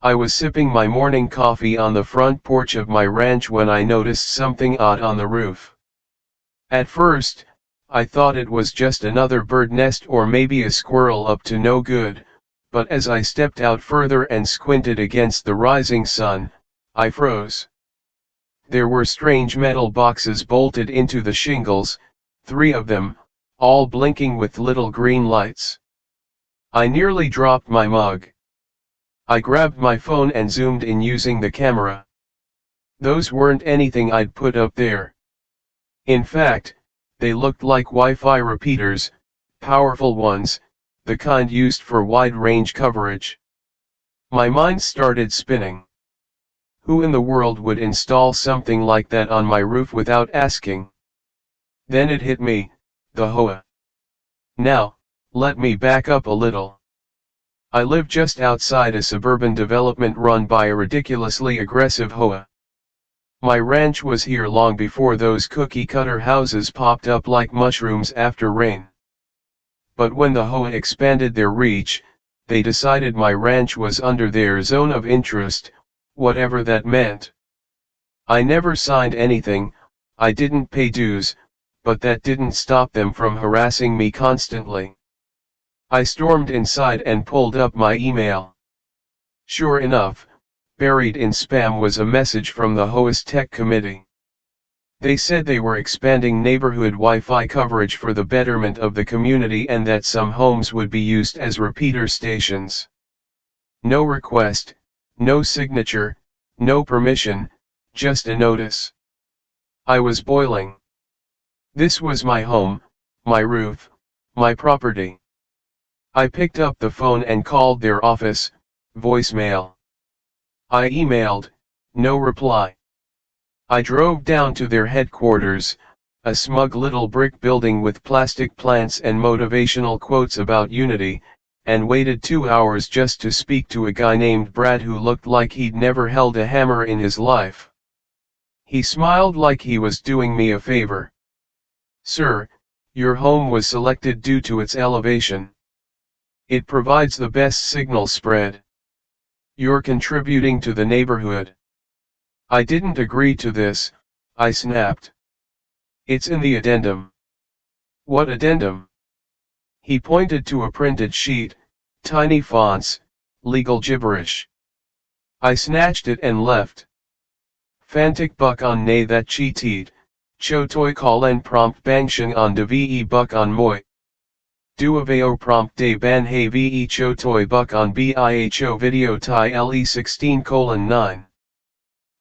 I was sipping my morning coffee on the front porch of my ranch when I noticed something odd on the roof. At first, I thought it was just another bird nest or maybe a squirrel up to no good, but as I stepped out further and squinted against the rising sun, I froze. There were strange metal boxes bolted into the shingles, 3 of them, all blinking with little green lights. I nearly dropped my mug. I grabbed my phone and zoomed in using the camera. Those weren't anything I'd put up there. In fact, they looked like Wi-Fi repeaters, powerful ones, the kind used for wide-range coverage. My mind started spinning. Who in the world would install something like that on my roof without asking? Then it hit me, the HOA. Now, let me back up a little. I live just outside a suburban development run by a ridiculously aggressive HOA. My ranch was here long before those cookie-cutter houses popped up like mushrooms after rain. But when the HOA expanded their reach, they decided my ranch was under their zone of interest, whatever that meant. I never signed anything, I didn't pay dues, but that didn't stop them from harassing me constantly. I stormed inside and pulled up my email. Sure enough, buried in spam was a message from the HOA's tech committee. They said they were expanding neighborhood Wi-Fi coverage for the betterment of the community and that some homes would be used as repeater stations. No request, no signature, no permission, just a notice. I was boiling. This was my home, my roof, my property. I picked up the phone and called their office, voicemail. I emailed, no reply. I drove down to their headquarters, a smug little brick building with plastic plants and motivational quotes about unity, and waited 2 hours just to speak to a guy named Brad who looked like he'd never held a hammer in his life. He smiled like he was doing me a favor. Sir, your home was selected due to its elevation. It provides the best signal spread. You're contributing to the neighborhood. I didn't agree to this, I snapped. It's in the addendum. What addendum? He pointed to a printed sheet, tiny fonts, legal gibberish. I snatched it and left. Fantic buck on nay that cheated, cho toi call en prompt bangsheng on de ve buck on moi. Duaveo prompt de ban he ve cho toi buck on biho video tai le 16:9.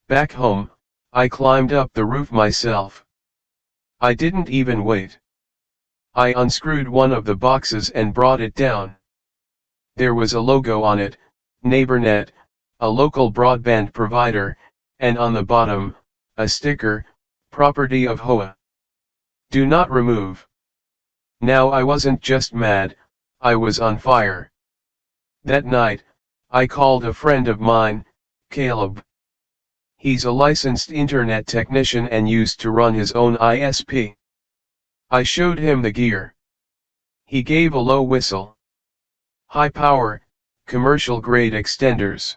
Back home, I climbed up the roof myself. I didn't even wait. I unscrewed one of the boxes and brought it down. There was a logo on it, NeighborNet, a local broadband provider, and on the bottom, a sticker, property of HOA. Do not remove. Now I wasn't just mad, I was on fire. That night, I called a friend of mine, Caleb. He's a licensed internet technician and used to run his own ISP. I showed him the gear. He gave a low whistle. High power, commercial grade extenders.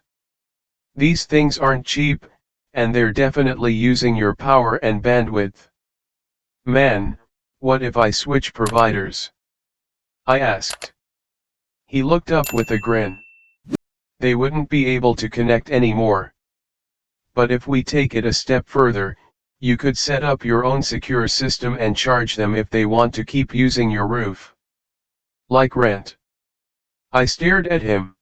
These things aren't cheap, and they're definitely using your power and bandwidth. Man, what if I switch providers? I asked. He looked up with a grin. They wouldn't be able to connect anymore. But if we take it a step further, you could set up your own secure system and charge them if they want to keep using your roof. Like rent. I stared at him.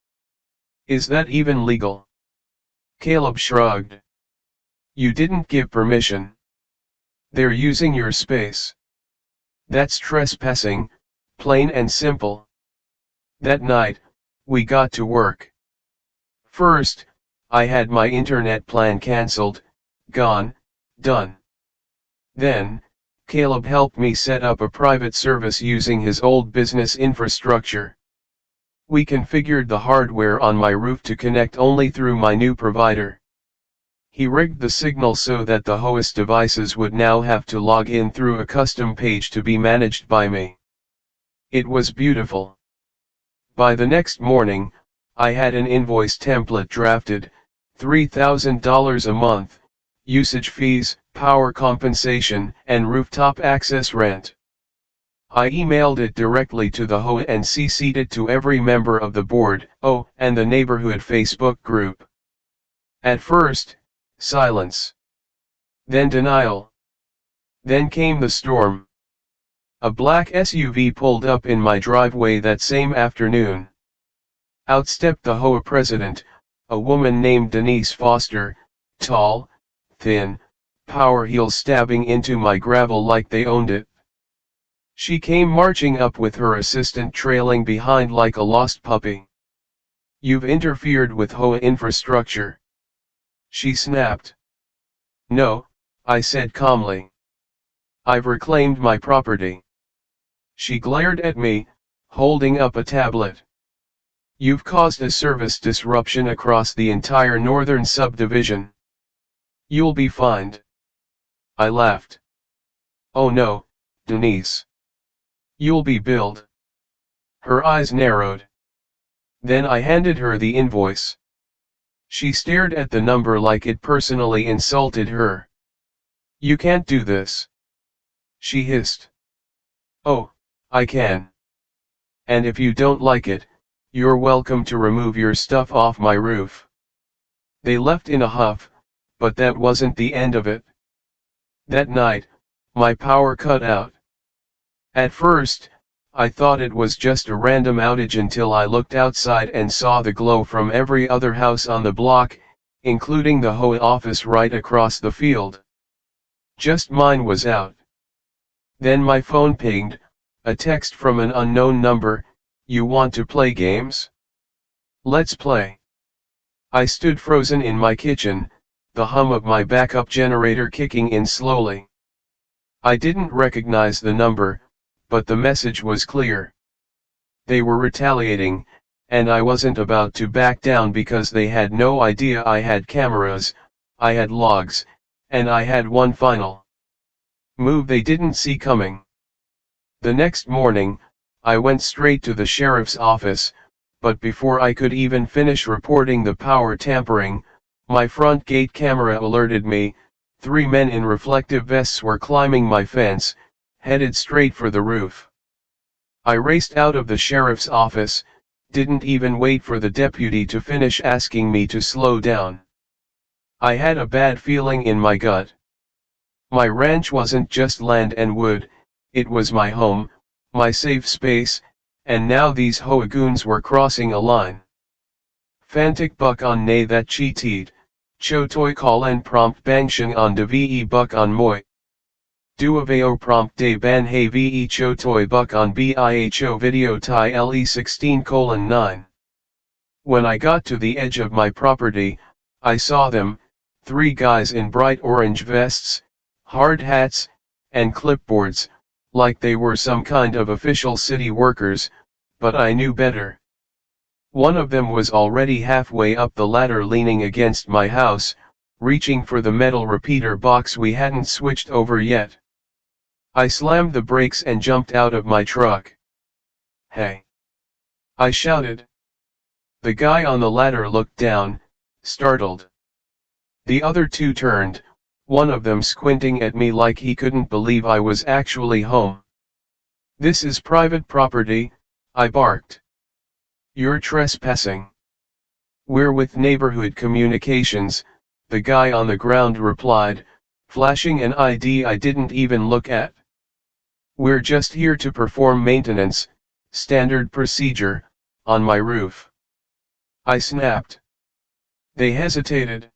Is that even legal? Caleb shrugged. You didn't give permission. They're using your space. That's trespassing, plain and simple. That night, we got to work. First, I had my internet plan cancelled, gone, done. Then, Caleb helped me set up a private service using his old business infrastructure. We configured the hardware on my roof to connect only through my new provider. He rigged the signal so that the HOA's devices would now have to log in through a custom page to be managed by me. It was beautiful. By the next morning, I had an invoice template drafted, $3,000 a month, usage fees, power compensation, and rooftop access rent. I emailed it directly to the HOA and CC'd it to every member of the board, and the neighborhood Facebook group. At first, silence. Then denial. Then came the storm. A black SUV pulled up in my driveway that same afternoon. Out stepped the HOA president, a woman named Denise Foster, tall, thin, power heels stabbing into my gravel like they owned it. She came marching up with her assistant trailing behind like a lost puppy. "You've interfered with HOA infrastructure," she snapped. "No," I said calmly. "I've reclaimed my property." She glared at me, holding up a tablet. "You've caused a service disruption across the entire northern subdivision. You'll be fined." I laughed. "Oh no, Denise. You'll be billed." Her eyes narrowed. Then I handed her the invoice. She stared at the number like it personally insulted her. "You can't do this," she hissed. "Oh, I can. And if you don't like it, you're welcome to remove your stuff off my roof." They left in a huff, but that wasn't the end of it. That night, my power cut out. At first, I thought it was just a random outage until I looked outside and saw the glow from every other house on the block, including the HOA office right across the field. Just mine was out. Then my phone pinged, a text from an unknown number. "You want to play games? Let's play." I stood frozen in my kitchen, the hum of my backup generator kicking in slowly. I didn't recognize the number, but the message was clear. They were retaliating, and I wasn't about to back down because they had no idea I had cameras, I had logs, and I had one final move they didn't see coming. The next morning, I went straight to the sheriff's office, but before I could even finish reporting the power tampering, my front gate camera alerted me. 3 men in reflective vests were climbing my fence, headed straight for the roof. I raced out of the sheriff's office, didn't even wait for the deputy to finish asking me to slow down. I had a bad feeling in my gut. My ranch wasn't just land and wood, it was my home, my safe space, and now these HOA goons were crossing a line. Fantic buck on nay that cheated, chotoy call and prompt bangshang on de ve buck on moi. Duaveo prompt de ban he ve chotoy buck on biho video tie le 16:9. When I got to the edge of my property, I saw them, 3 guys in bright orange vests, hard hats, and clipboards, like they were some kind of official city workers, but I knew better. One of them was already halfway up the ladder leaning against my house, reaching for the metal repeater box we hadn't switched over yet. I slammed the brakes and jumped out of my truck. "Hey!" I shouted. The guy on the ladder looked down, startled. The other 2 turned, one of them squinting at me like he couldn't believe I was actually home. "This is private property," I barked. "You're trespassing." "We're with neighborhood communications," the guy on the ground replied, flashing an ID I didn't even look at. "We're just here to perform maintenance, standard procedure, on my roof." I snapped. They hesitated.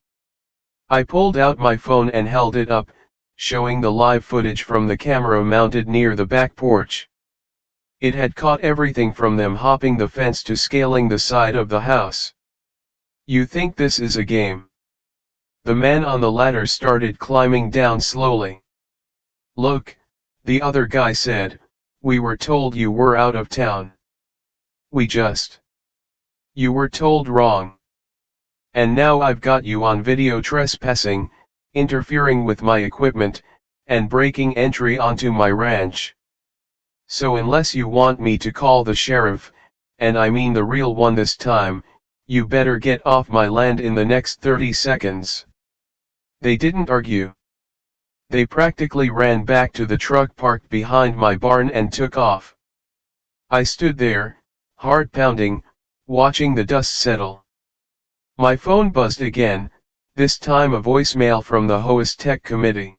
I pulled out my phone and held it up, showing the live footage from the camera mounted near the back porch. It had caught everything from them hopping the fence to scaling the side of the house. "You think this is a game?" The man on the ladder started climbing down slowly. "Look," the other guy said, "we were told you were out of town." You were told wrong. And now I've got you on video trespassing, interfering with my equipment, and breaking entry onto my ranch. So unless you want me to call the sheriff, and I mean the real one this time, "You better get off my land in the next 30 seconds." They didn't argue. They practically ran back to the truck parked behind my barn and took off. I stood there, heart pounding, watching the dust settle. My phone buzzed again, this time a voicemail from the HOA's tech committee.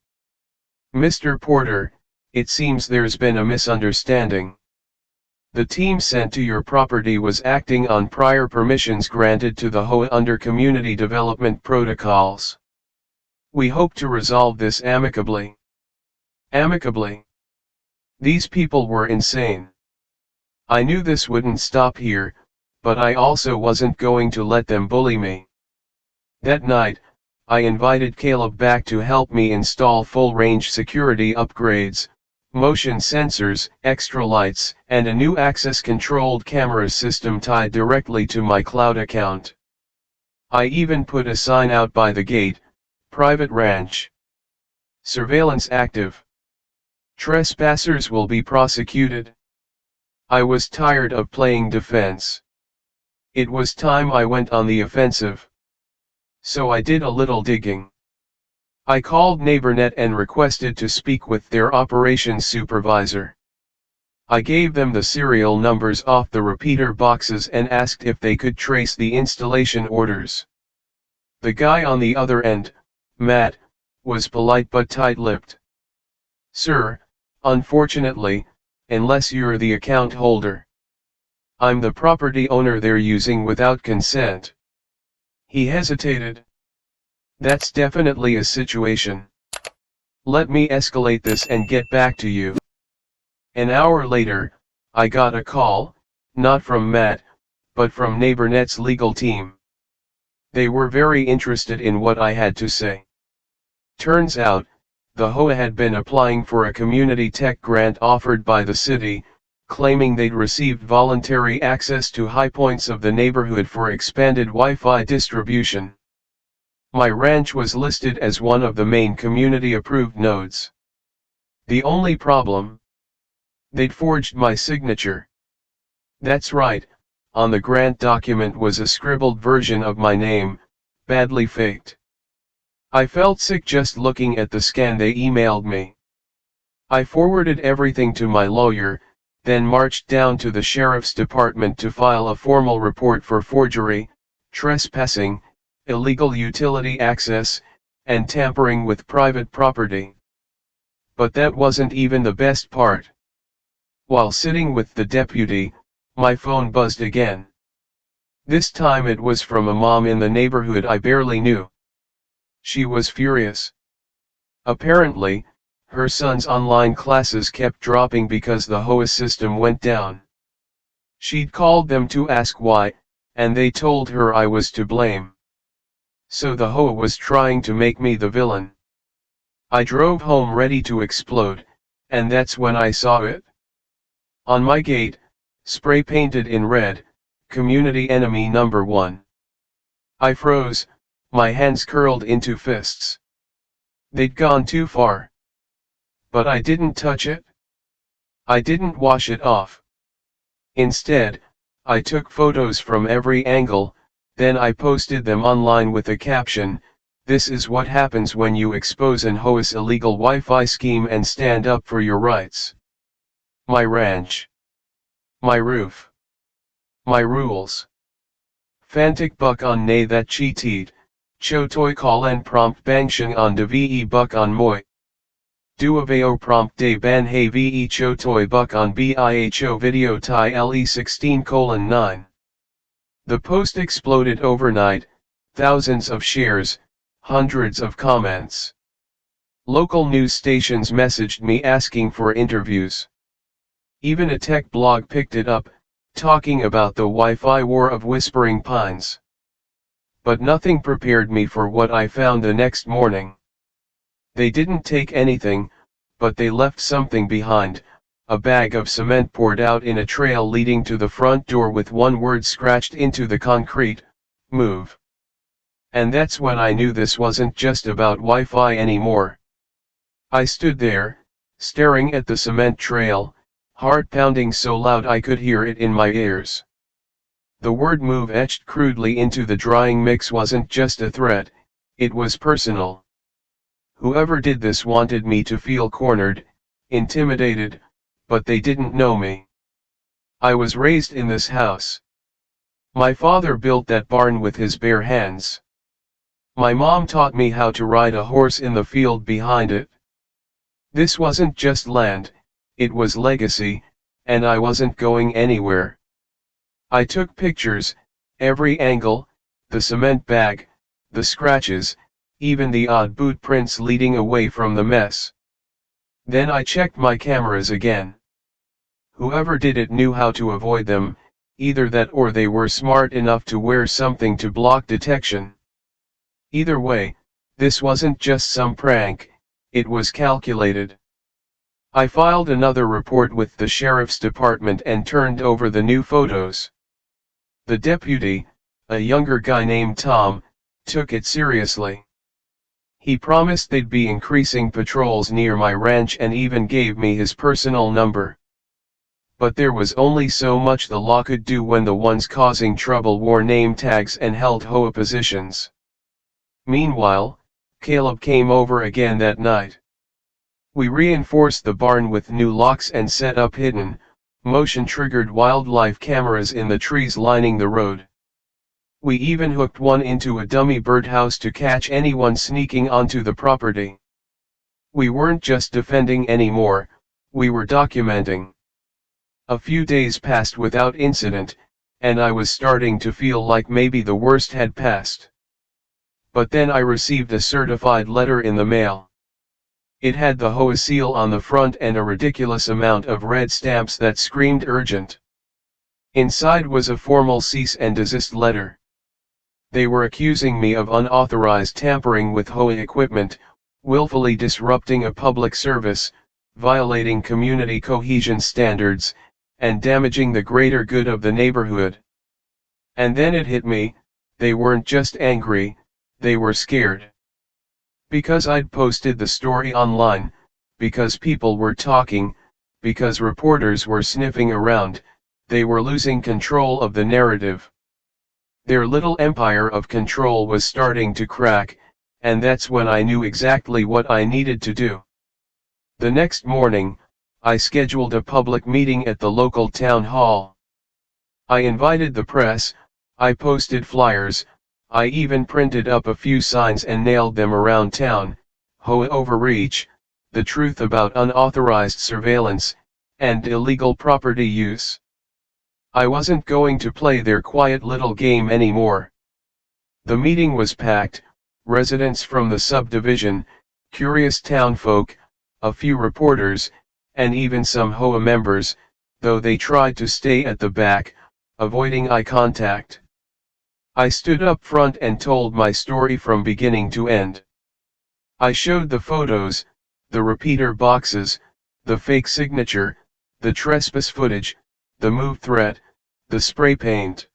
"Mr. Porter, it seems there's been a misunderstanding. The team sent to your property was acting on prior permissions granted to the HOA under community development protocols. We hope to resolve this amicably." Amicably? These people were insane. I knew this wouldn't stop here, but I also wasn't going to let them bully me. That night, I invited Caleb back to help me install full-range security upgrades, motion sensors, extra lights, and a new access-controlled camera system tied directly to my cloud account. I even put a sign out by the gate, "Private Ranch. Surveillance active. Trespassers will be prosecuted." I was tired of playing defense. It was time I went on the offensive. So I did a little digging. I called NeighborNet and requested to speak with their operations supervisor. I gave them the serial numbers off the repeater boxes and asked if they could trace the installation orders. The guy on the other end, Matt, was polite but tight-lipped. "Sir, unfortunately, unless you're the account holder. I'm the property owner they're using without consent." He hesitated. "That's definitely a situation. Let me escalate this and get back to you." An hour later, I got a call, not from Matt, but from NeighborNet's legal team. They were very interested in what I had to say. Turns out, the HOA had been applying for a community tech grant offered by the city, claiming they'd received voluntary access to high points of the neighborhood for expanded Wi-Fi distribution. My ranch was listed as one of the main community-approved nodes. The only problem? They'd forged my signature. That's right, on the grant document was a scribbled version of my name, badly faked. I felt sick just looking at the scan they emailed me. I forwarded everything to my lawyer, then marched down to the sheriff's department to file a formal report for forgery, trespassing, illegal utility access, and tampering with private property. But that wasn't even the best part. While sitting with the deputy, my phone buzzed again. This time it was from a mom in the neighborhood I barely knew. She was furious. Apparently, her son's online classes kept dropping because the HOA system went down. She'd called them to ask why, and they told her I was to blame. So the HOA was trying to make me the villain. I drove home ready to explode, and that's when I saw it. On my gate, spray painted in red, "Community Enemy Number 1. I froze, my hands curled into fists. They'd gone too far. But I didn't touch it. I didn't wash it off. Instead, I took photos from every angle, then I posted them online with a caption, "This is what happens when you expose an HOA's illegal Wi-Fi scheme and stand up for your rights. My ranch. My roof. My rules. Fantic buck on nay that cheated, chotoi call and prompt bangshang on de ve buck on moi. Duaveo prompt de ban he ve chotoi buck on biho video tai le 16:9. The post exploded overnight, thousands of shares, hundreds of comments. Local news stations messaged me asking for interviews. Even a tech blog picked it up, talking about the Wi-Fi war of Whispering Pines. But nothing prepared me for what I found the next morning. They didn't take anything, but they left something behind, a bag of cement poured out in a trail leading to the front door with one word scratched into the concrete, "Move." And that's when I knew this wasn't just about Wi-Fi anymore. I stood there, staring at the cement trail, heart pounding so loud I could hear it in my ears. The word move etched crudely into the drying mix wasn't just a threat, it was personal. Whoever did this wanted me to feel cornered, intimidated, but they didn't know me. I was raised in this house. My father built that barn with his bare hands. My mom taught me how to ride a horse in the field behind it. This wasn't just land, it was legacy, and I wasn't going anywhere. I took pictures, every angle, the cement bag, the scratches, even the odd boot prints leading away from the mess. Then I checked my cameras again. Whoever did it knew how to avoid them, either that or they were smart enough to wear something to block detection. Either way, this wasn't just some prank, it was calculated. I filed another report with the sheriff's department and turned over the new photos. The deputy, a younger guy named Tom, took it seriously. He promised they'd be increasing patrols near my ranch and even gave me his personal number. But there was only so much the law could do when the ones causing trouble wore name tags and held HOA positions. Meanwhile, Caleb came over again that night. We reinforced the barn with new locks and set up hidden, motion-triggered wildlife cameras in the trees lining the road. We even hooked one into a dummy birdhouse to catch anyone sneaking onto the property. We weren't just defending anymore, we were documenting. A few days passed without incident, and I was starting to feel like maybe the worst had passed. But then I received a certified letter in the mail. It had the HOA seal on the front and a ridiculous amount of red stamps that screamed urgent. Inside was a formal cease and desist letter. They were accusing me of unauthorized tampering with HOA equipment, willfully disrupting a public service, violating community cohesion standards, and damaging the greater good of the neighborhood. And then it hit me, they weren't just angry, they were scared. Because I'd posted the story online, because people were talking, because reporters were sniffing around, they were losing control of the narrative. Their little empire of control was starting to crack, and that's when I knew exactly what I needed to do. The next morning, I scheduled a public meeting at the local town hall. I invited the press, I posted flyers, I even printed up a few signs and nailed them around town: HOA overreach, the truth about unauthorized surveillance, and illegal property use. I wasn't going to play their quiet little game anymore. The meeting was packed, residents from the subdivision, curious townfolk, a few reporters, and even some HOA members, though they tried to stay at the back, avoiding eye contact. I stood up front and told my story from beginning to end. I showed the photos, the repeater boxes, the fake signature, the trespass footage, the move threat, the spray paint.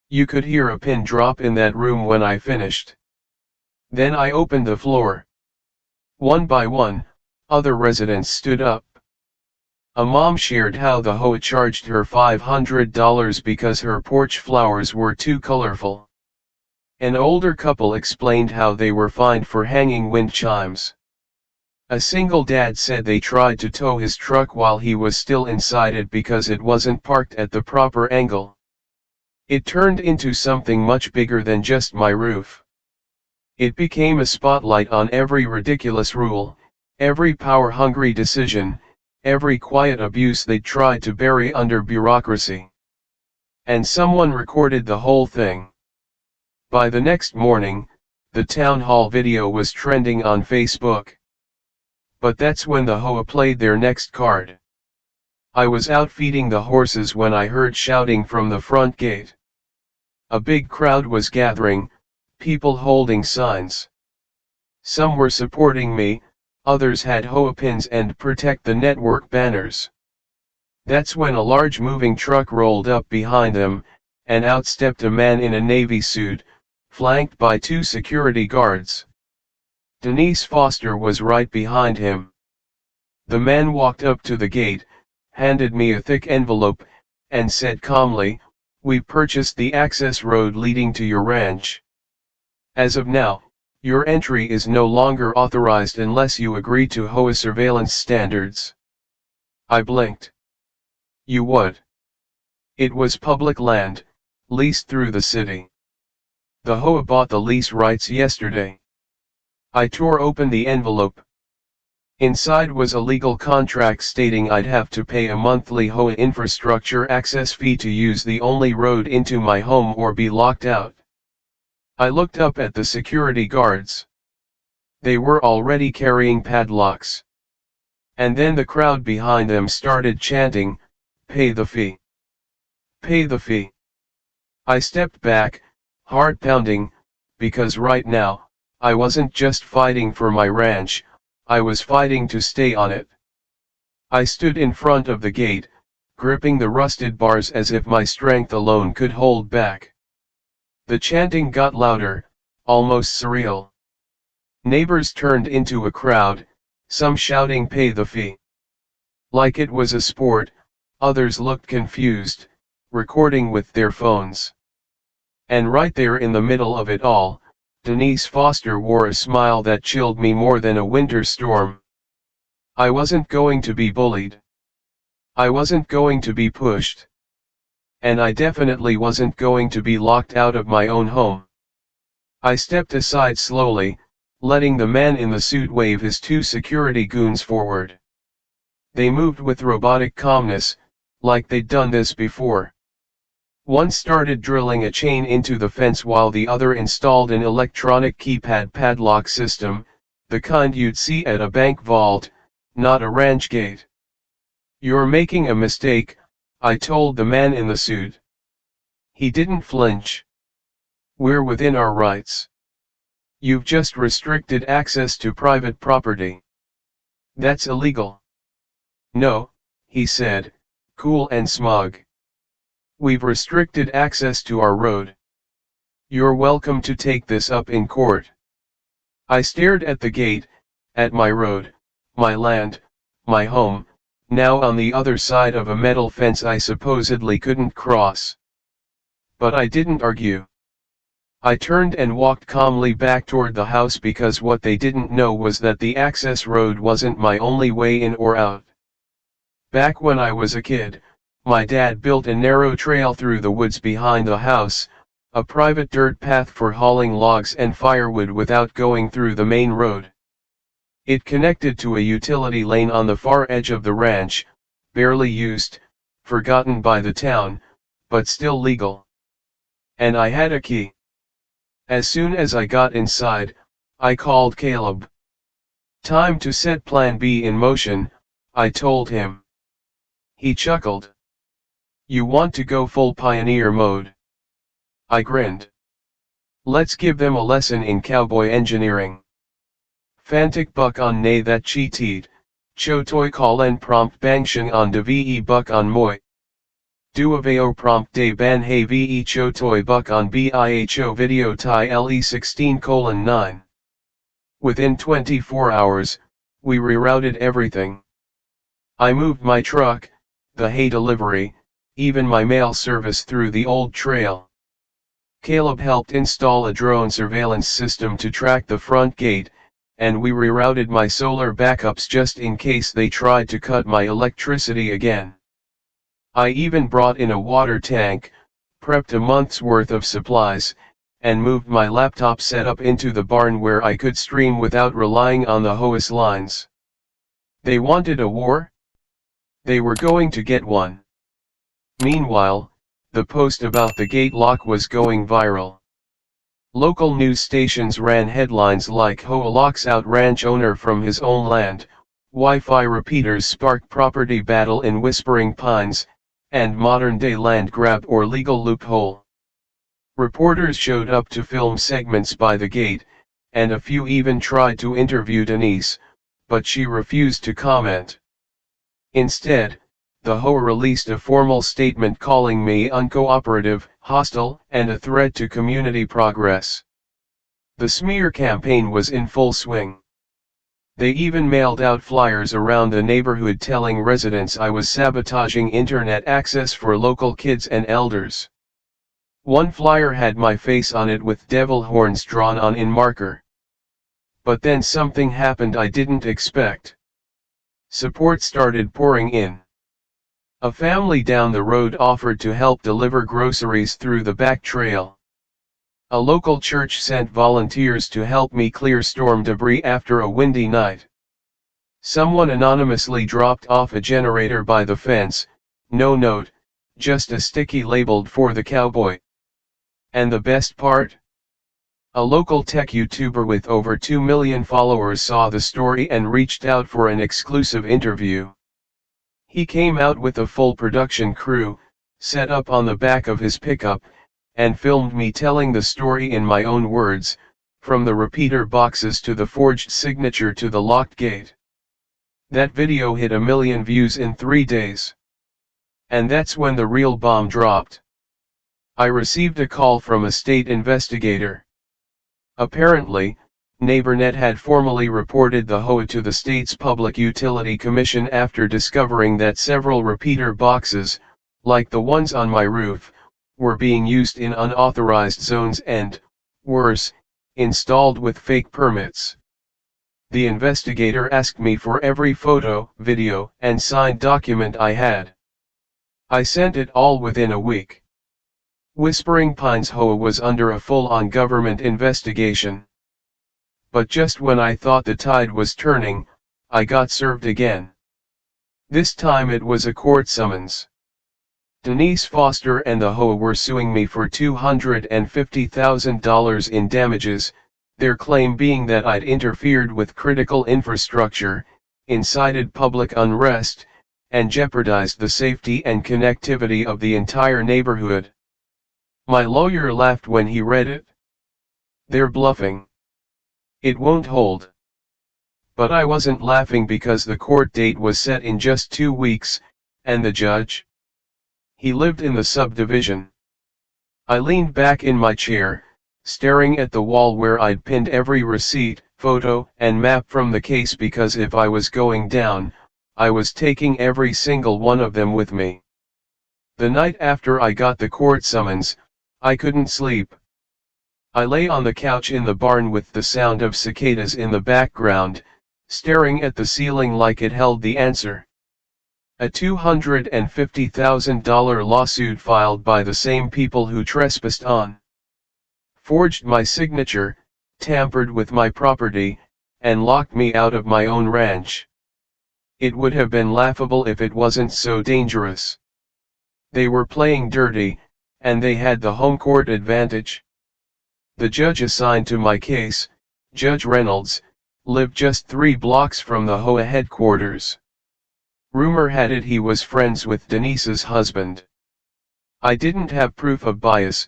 You could hear a pin drop in that room when I finished. Then I opened the floor. One by one, other residents stood up. A mom shared how the HOA charged her $500 because her porch flowers were too colorful. An older couple explained how they were fined for hanging wind chimes. A single dad said they tried to tow his truck while he was still inside it because it wasn't parked at the proper angle. It turned into something much bigger than just my roof. It became a spotlight on every ridiculous rule, every power-hungry decision, every quiet abuse they tried to bury under bureaucracy. And someone recorded the whole thing. By the next morning, the town hall video was trending on Facebook. But that's when the HOA played their next card. I was out feeding the horses when I heard shouting from the front gate. A big crowd was gathering, people holding signs. Some were supporting me, others had HOA pins and Protect the Network banners. That's when a large moving truck rolled up behind them, and out stepped a man in a navy suit, flanked by two security guards. Denise Foster was right behind him. The man walked up to the gate, handed me a thick envelope, and said calmly, We've purchased the access road leading to your ranch. As of now, your entry is no longer authorized unless you agree to HOA surveillance standards. I blinked. You would. It was public land, leased through the city. The HOA bought the lease rights yesterday. I tore open the envelope. Inside was a legal contract stating I'd have to pay a monthly HOA infrastructure access fee to use the only road into my home or be locked out. I looked up at the security guards. They were already carrying padlocks. And then the crowd behind them started chanting, "Pay the fee. Pay the fee." I stepped back, heart pounding, because right now, I wasn't just fighting for my ranch, I was fighting to stay on it. I stood in front of the gate, gripping the rusted bars as if my strength alone could hold back. The chanting got louder, almost surreal. Neighbors turned into a crowd, some shouting "Pay the fee." Like it was a sport, others looked confused, recording with their phones. And right there in the middle of it all, Denise Foster wore a smile that chilled me more than a winter storm. I wasn't going to be bullied. I wasn't going to be pushed. And I definitely wasn't going to be locked out of my own home. I stepped aside slowly, letting the man in the suit wave his two security goons forward. They moved with robotic calmness, like they'd done this before. One started drilling a chain into the fence while the other installed an electronic keypad padlock system, the kind you'd see at a bank vault, not a ranch gate. "You're making a mistake," I told the man in the suit. He didn't flinch. "We're within our rights. You've just restricted access to private property. That's illegal." "No," he said, cool and smug. "We've restricted access to our road. You're welcome to take this up in court." I stared at the gate, at my road, my land, my home, now on the other side of a metal fence I supposedly couldn't cross. But I didn't argue. I turned and walked calmly back toward the house because what they didn't know was that the access road wasn't my only way in or out. Back when I was a kid, my dad built a narrow trail through the woods behind the house, a private dirt path for hauling logs and firewood without going through the main road. It connected to a utility lane on the far edge of the ranch, barely used, forgotten by the town, but still legal. And I had a key. As soon as I got inside, I called Caleb. "Time to set Plan B in motion," I told him. He chuckled. "You want to go full pioneer mode?" I grinned. "Let's give them a lesson in cowboy engineering. Fantic buck on nay that cheated, chotoi call prompt bangsheng on de ve buck on moi. Duaveo prompt de ban he ve chotoi buck on biho video tai le16:9. Within 24 hours, we rerouted everything. I moved my truck, the hay delivery, even my mail service through the old trail. Caleb helped install a drone surveillance system to track the front gate, and we rerouted my solar backups just in case they tried to cut my electricity again. I even brought in a water tank, prepped a month's worth of supplies, and moved my laptop setup into the barn where I could stream without relying on the HOA's lines. They wanted a war? They were going to get one. Meanwhile, the post about the gate lock was going viral. Local news stations ran headlines like "HOA locks out ranch owner from his own land," "Wi-Fi repeaters spark property battle in Whispering Pines," and "modern-day land grab or legal loophole." Reporters showed up to film segments by the gate, and a few even tried to interview Denise, but she refused to comment. Instead, the HOA released a formal statement calling me uncooperative, hostile, and a threat to community progress. The smear campaign was in full swing. They even mailed out flyers around the neighborhood telling residents I was sabotaging internet access for local kids and elders. One flyer had my face on it with devil horns drawn on in marker. But then something happened I didn't expect. Support started pouring in. A family down the road offered to help deliver groceries through the back trail. A local church sent volunteers to help me clear storm debris after a windy night. Someone anonymously dropped off a generator by the fence, no note, just a sticky labeled for the cowboy. And the best part? A local tech YouTuber with over 2 million followers saw the story and reached out for an exclusive interview. He came out with a full production crew, set up on the back of his pickup, and filmed me telling the story in my own words, from the repeater boxes to the forged signature to the locked gate. That video hit 1 million views in 3 days. And that's when the real bomb dropped. I received a call from a state investigator. Apparently, NeighborNet had formally reported the HOA to the state's Public Utility Commission after discovering that several repeater boxes, like the ones on my roof, were being used in unauthorized zones and, worse, installed with fake permits. The investigator asked me for every photo, video, and signed document I had. I sent it all within a week. Whispering Pines HOA was under a full-on government investigation. But just when I thought the tide was turning, I got served again. This time it was a court summons. Denise Foster and the HOA were suing me for $250,000 in damages, their claim being that I'd interfered with critical infrastructure, incited public unrest, and jeopardized the safety and connectivity of the entire neighborhood. My lawyer laughed when he read it. They're bluffing. It won't hold. But I wasn't laughing because the court date was set in just 2 weeks, and the judge? He lived in the subdivision. I leaned back in my chair, staring at the wall where I'd pinned every receipt, photo, and map from the case because if I was going down, I was taking every single one of them with me. The night after I got the court summons, I couldn't sleep. I lay on the couch in the barn with the sound of cicadas in the background, staring at the ceiling like it held the answer. A $250,000 lawsuit filed by the same people who trespassed on, forged my signature, tampered with my property, and locked me out of my own ranch. It would have been laughable if it wasn't so dangerous. They were playing dirty, and they had the home court advantage. The judge assigned to my case, Judge Reynolds, lived just 3 blocks from the HOA headquarters. Rumor had it he was friends with Denise's husband. I didn't have proof of bias,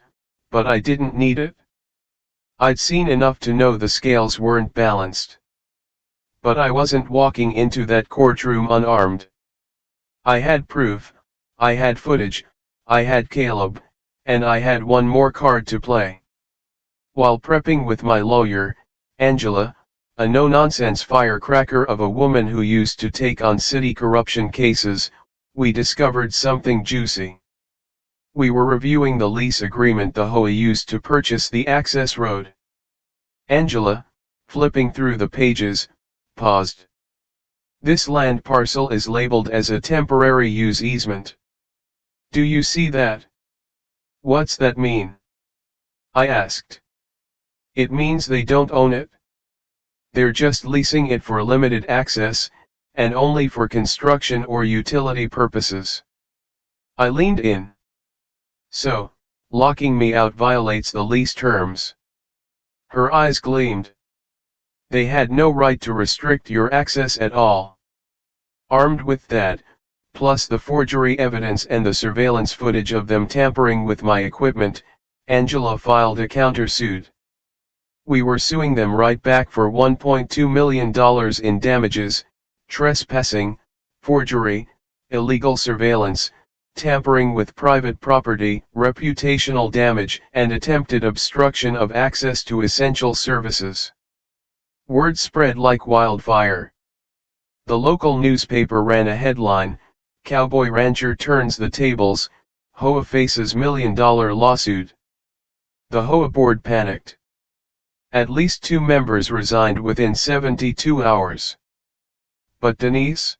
but I didn't need it. I'd seen enough to know the scales weren't balanced. But I wasn't walking into that courtroom unarmed. I had proof, I had footage, I had Caleb, and I had one more card to play. While prepping with my lawyer, Angela, a no-nonsense firecracker of a woman who used to take on city corruption cases, we discovered something juicy. We were reviewing the lease agreement the HOA used to purchase the access road. Angela, flipping through the pages, paused. This land parcel is labeled as a temporary use easement. Do you see that? What's that mean? I asked. It means they don't own it. They're just leasing it for limited access, and only for construction or utility purposes. I leaned in. So, locking me out violates the lease terms. Her eyes gleamed. They had no right to restrict your access at all. Armed with that, plus the forgery evidence and the surveillance footage of them tampering with my equipment, Angela filed a countersuit. We were suing them right back for $1.2 million in damages, trespassing, forgery, illegal surveillance, tampering with private property, reputational damage, and attempted obstruction of access to essential services. Word spread like wildfire. The local newspaper ran a headline, "Cowboy Rancher Turns the Tables, HOA Faces $1 Million Lawsuit." The HOA board panicked. At least 2 members resigned within 72 hours. But Denise?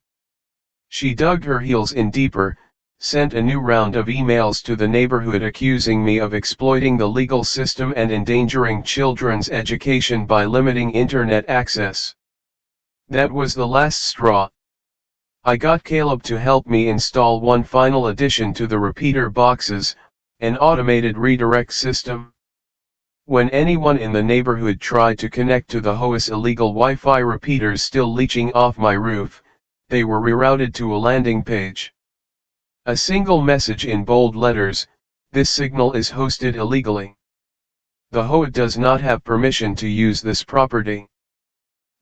She dug her heels in deeper, sent a new round of emails to the neighborhood accusing me of exploiting the legal system and endangering children's education by limiting internet access. That was the last straw. I got Caleb to help me install one final addition to the repeater boxes, an automated redirect system. When anyone in the neighborhood tried to connect to the HOA's illegal Wi-Fi repeaters still leeching off my roof, they were rerouted to a landing page. A single message in bold letters: "This signal is hosted illegally. The HOA does not have permission to use this property."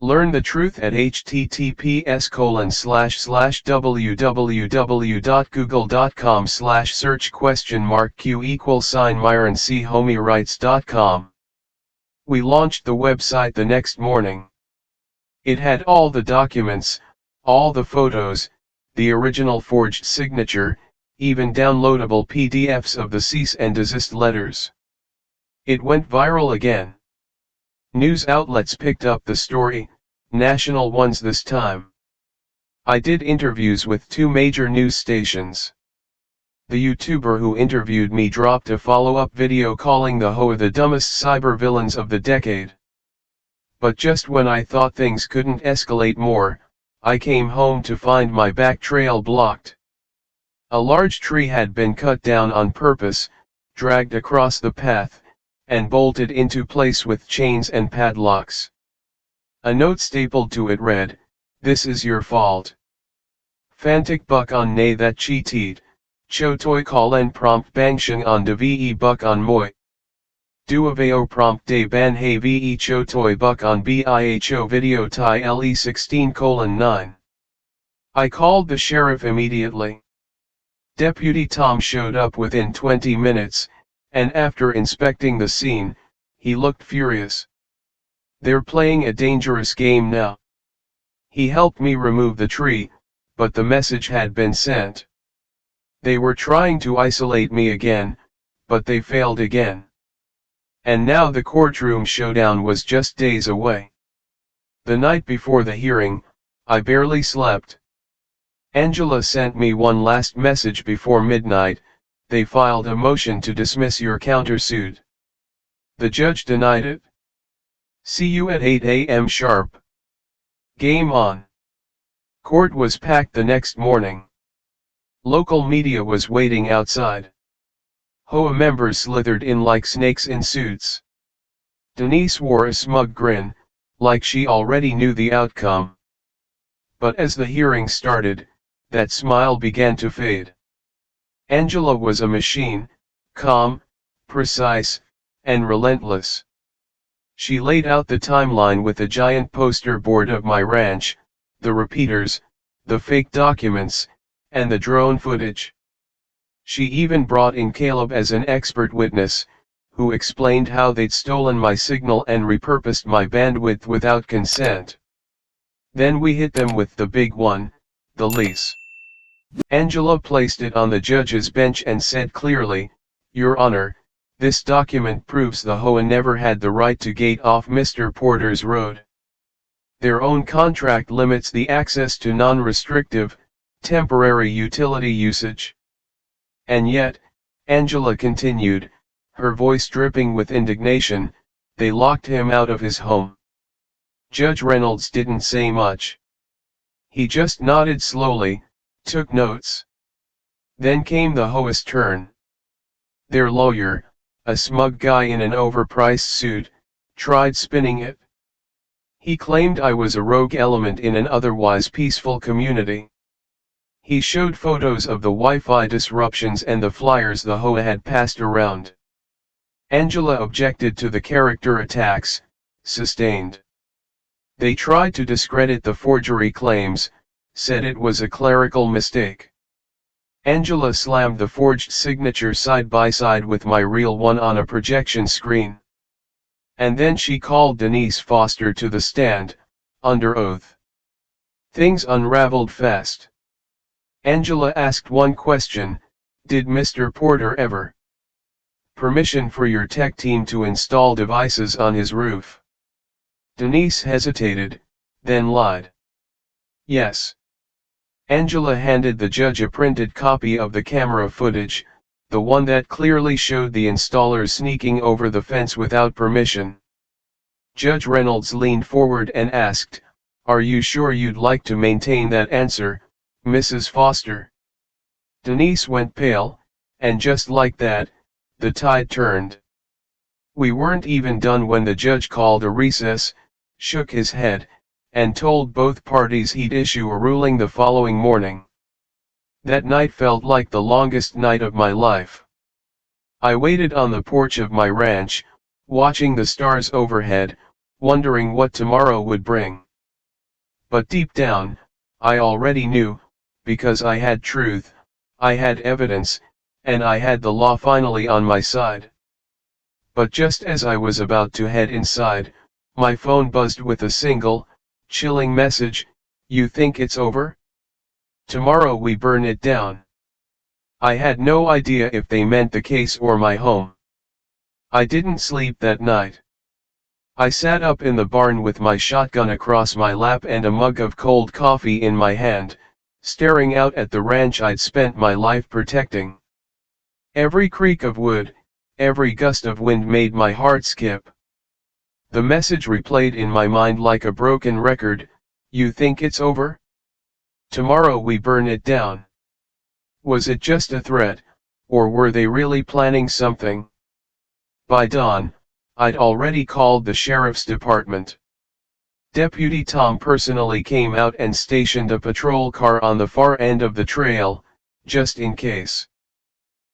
Learn the truth at https://www.google.com/search?Myron.C-Homie-Rights.com. We launched the website the next morning. It had all the documents, all the photos, the original forged signature, even downloadable PDFs of the cease and desist letters. It went viral again. News outlets picked up the story, national ones this time. I did interviews with 2 major news stations. The YouTuber who interviewed me dropped a follow-up video calling the HOA the dumbest cyber villains of the decade. But just when I thought things couldn't escalate more, I came home to find my back trail blocked. A large tree had been cut down on purpose, dragged across the path, and bolted into place with chains and padlocks. A note stapled to it read, "This is your fault. Fantic buck on nay that cheated, chotoy call en prompt bangshang on de ve buck on moi. Duaveo prompt de ban he ve chotoy buck on biho video tie le 16:9. I called the sheriff immediately. Deputy Tom showed up within 20 minutes, and after inspecting the scene, he looked furious. "They're playing a dangerous game now." He helped me remove the tree, but the message had been sent. They were trying to isolate me again, but they failed again. And now the courtroom showdown was just days away. The night before the hearing, I barely slept. Angela sent me one last message before midnight: "They filed a motion to dismiss your countersuit." The judge denied it. See you at 8 a.m. sharp. Game on. Court was packed the next morning. Local media was waiting outside. HOA members slithered in like snakes in suits. Denise wore a smug grin, like she already knew the outcome. But as the hearing started, that smile began to fade. Angela was a machine, calm, precise, and relentless. She laid out the timeline with a giant poster board of my ranch, the repeaters, the fake documents, and the drone footage. She even brought in Caleb as an expert witness, who explained how they'd stolen my signal and repurposed my bandwidth without consent. Then we hit them with the big one, the lease. Angela placed it on the judge's bench and said clearly, "Your Honor, this document proves the HOA never had the right to gate off Mr. Porter's road. Their own contract limits the access to non-restrictive, temporary utility usage." And yet, Angela continued, her voice dripping with indignation, "They locked him out of his home." Judge Reynolds didn't say much. He just nodded slowly, took notes. Then came the HOA's turn. Their lawyer, a smug guy in an overpriced suit, tried spinning it. He claimed I was a rogue element in an otherwise peaceful community. He showed photos of the Wi-Fi disruptions and the flyers the HOA had passed around. Angela objected to the character attacks, sustained. They tried to discredit the forgery claims, said it was a clerical mistake. Angela slammed the forged signature side by side with my real one on a projection screen. And then she called Denise Foster to the stand, under oath. Things unraveled fast. Angela asked one question: "Did Mr. Porter ever permission for your tech team to install devices on his roof. Denise hesitated, then lied. Yes. Angela handed the judge a printed copy of the camera footage, the one that clearly showed the installers sneaking over the fence without permission. Judge Reynolds leaned forward and asked, "Are you sure you'd like to maintain that answer, Mrs. Foster?" Denise went pale, and just like that, the tide turned. We weren't even done when the judge called a recess, shook his head, and told both parties he'd issue a ruling the following morning. That night felt like the longest night of my life. I waited on the porch of my ranch, watching the stars overhead, wondering what tomorrow would bring. But deep down, I already knew, because I had truth, I had evidence, and I had the law finally on my side. But just as I was about to head inside, my phone buzzed with a single, chilling message, "You think it's over? Tomorrow we burn it down." I had no idea if they meant the case or my home. I didn't sleep that night. I sat up in the barn with my shotgun across my lap and a mug of cold coffee in my hand, staring out at the ranch I'd spent my life protecting. Every creak of wood, every gust of wind made my heart skip. The message replayed in my mind like a broken record, "You think it's over? Tomorrow we burn it down." Was it just a threat, or were they really planning something? By dawn, I'd already called the sheriff's department. Deputy Tom personally came out and stationed a patrol car on the far end of the trail, just in case.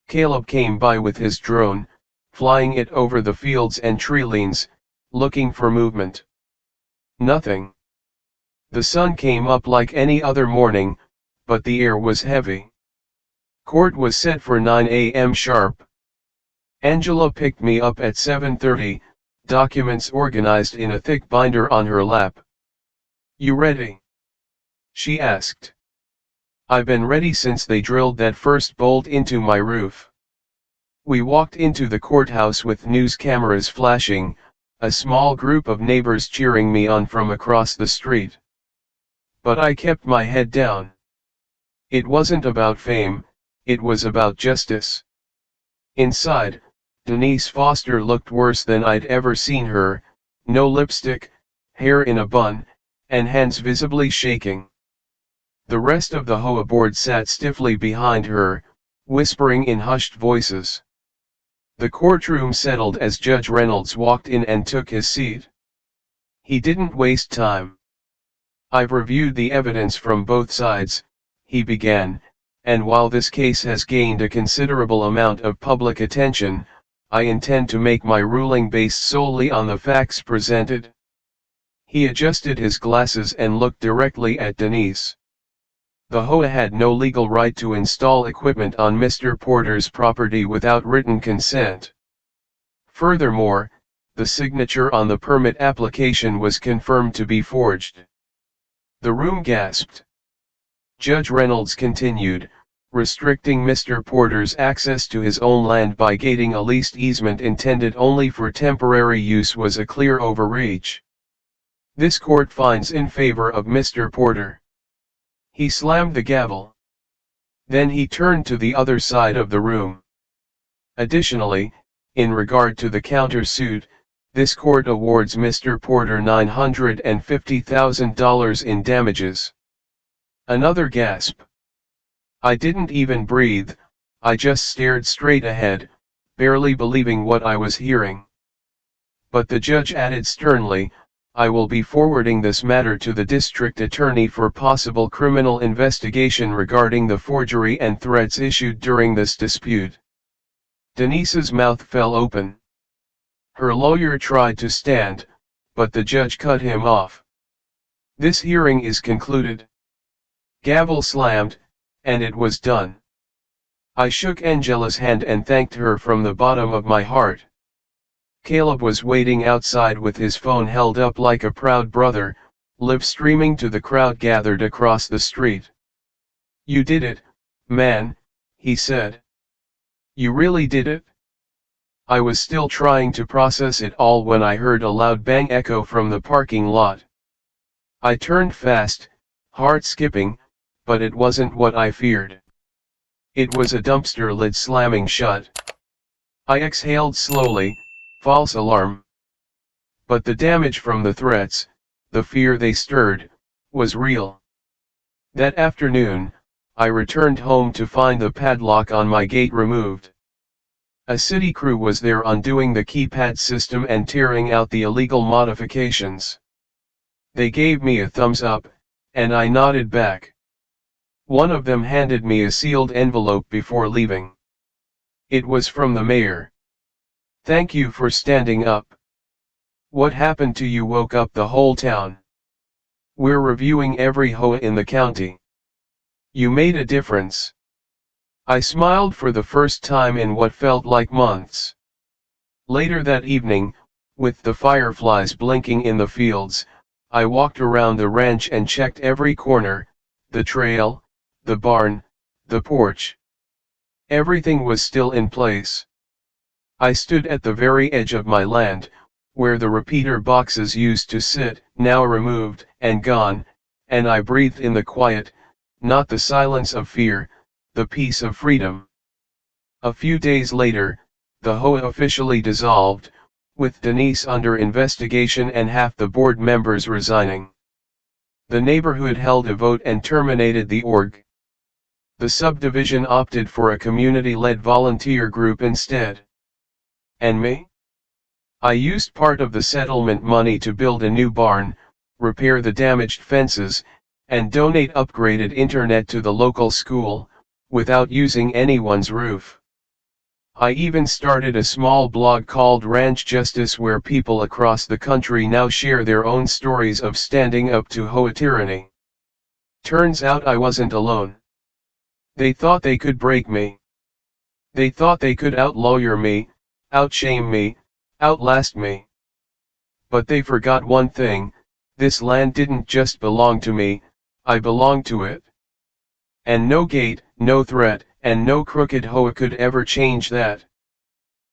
Caleb came by with his drone, flying it over the fields and tree lanes, looking for movement. Nothing. The sun came up like any other morning, but the air was heavy. Court was set for 9 a.m. sharp. Angela picked me up at 7:30, documents organized in a thick binder on her lap. "You ready?" she asked. "I've been ready since they drilled that first bolt into my roof." We walked into the courthouse with news cameras flashing, a small group of neighbors cheering me on from across the street. But I kept my head down. It wasn't about fame, it was about justice. Inside, Denise Foster looked worse than I'd ever seen her, no lipstick, hair in a bun, and hands visibly shaking. The rest of the HOA board sat stiffly behind her, whispering in hushed voices. The courtroom settled as Judge Reynolds walked in and took his seat. He didn't waste time. "I've reviewed the evidence from both sides," he began, "and while this case has gained a considerable amount of public attention, I intend to make my ruling based solely on the facts presented." He adjusted his glasses and looked directly at Denise. The HOA had no legal right to install equipment on Mr. Porter's property without written consent. Furthermore, the signature on the permit application was confirmed to be forged. The room gasped. Judge Reynolds continued, restricting Mr. Porter's access to his own land by gating a leased easement intended only for temporary use was a clear overreach. This court finds in favor of Mr. Porter. He slammed the gavel. Then he turned to the other side of the room. Additionally, in regard to the countersuit, this court awards Mr. Porter $950,000 in damages. Another gasp. I didn't even breathe, I just stared straight ahead, barely believing what I was hearing. But the judge added sternly, "I will be forwarding this matter to the district attorney for possible criminal investigation regarding the forgery and threats issued during this dispute." Denise's mouth fell open. Her lawyer tried to stand, but the judge cut him off. "This hearing is concluded." Gavel slammed, and it was done. I shook Angela's hand and thanked her from the bottom of my heart. Caleb was waiting outside with his phone held up like a proud brother, live streaming to the crowd gathered across the street. "You did it, man," he said. "You really did it?" I was still trying to process it all when I heard a loud bang echo from the parking lot. I turned fast, heart skipping, but it wasn't what I feared. It was a dumpster lid slamming shut. I exhaled slowly, false alarm. But the damage from the threats, the fear they stirred, was real. That afternoon, I returned home to find the padlock on my gate removed. A city crew was there undoing the keypad system and tearing out the illegal modifications. They gave me a thumbs up, and I nodded back. One of them handed me a sealed envelope before leaving. It was from the mayor. "Thank you for standing up. What happened to you woke up the whole town. We're reviewing every HOA in the county. You made a difference." I smiled for the first time in what felt like months. Later that evening, with the fireflies blinking in the fields, I walked around the ranch and checked every corner, the trail, the barn, the porch. Everything was still in place. I stood at the very edge of my land, where the repeater boxes used to sit, now removed and gone, and I breathed in the quiet, not the silence of fear, the peace of freedom. A few days later, the HOA officially dissolved, with Denise under investigation and half the board members resigning. The neighborhood held a vote and terminated the org. The subdivision opted for a community-led volunteer group instead. And me? I used part of the settlement money to build a new barn, repair the damaged fences, and donate upgraded internet to the local school, without using anyone's roof. I even started a small blog called Ranch Justice where people across the country now share their own stories of standing up to HOA tyranny. Turns out I wasn't alone. They thought they could break me. They thought they could outlawyer me, outshame me, outlast me. But they forgot one thing: this land didn't just belong to me, I belonged to it. And no gate, no threat, and no crooked HOA could ever change that.